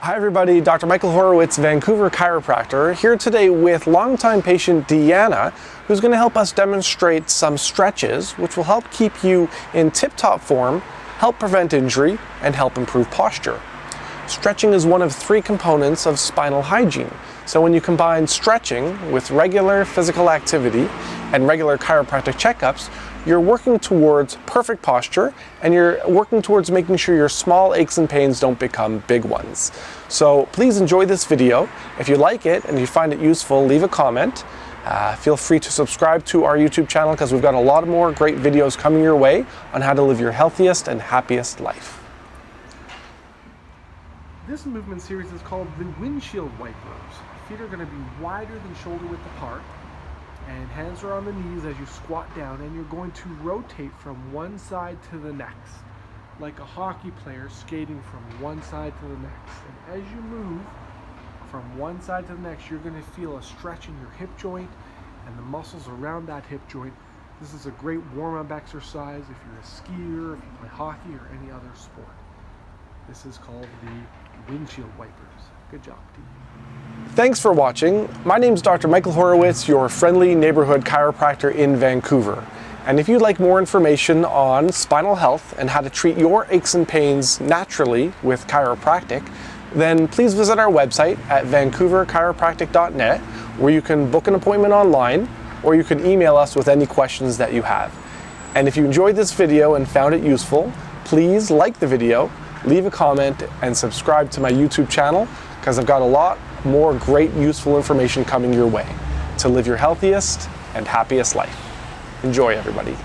Hi everybody, Dr. Michael Horowitz, Vancouver Chiropractor, here today with longtime patient DEANNA, who's going to help us demonstrate some stretches which will help keep you in tip-top form, help prevent injury, and help improve posture. Stretching is one of three components of spinal hygiene. So when you combine stretching with regular physical activity and regular chiropractic checkups, you're working towards perfect posture and you're working towards making sure your small aches and pains don't become big ones. So please enjoy this video. If you like it and you find it useful, leave a comment. Feel free to subscribe to our YouTube channel because we've got a lot more great videos coming your way on how to live your healthiest and happiest life. This movement series is called the Windshield wipers. Feet are going to be wider than shoulder width apart, and hands are on the knees as you squat down, and you're going to rotate from one side to the next, like a hockey player skating from one side to the next. And as you move from one side to the next, you're going to feel a stretch in your hip joint and the muscles around that hip joint. This is a great warm-up exercise if you're a skier, if you play hockey, or any other sport. This is called the Windshield wipers. Good job, team. Thanks for watching. My name's Dr. Michael Horowitz, your friendly neighborhood chiropractor in Vancouver. And if you'd like more information on spinal health and how to treat your aches and pains naturally with chiropractic, then please visit our website at vancouverchiropractic.net, where you can book an appointment online or you can email us with any questions that you have. And if you enjoyed this video and found it useful, please like the video, leave a comment, and subscribe to my YouTube channel because I've got a lot more great useful information coming your way to live your healthiest and happiest life. Enjoy, everybody.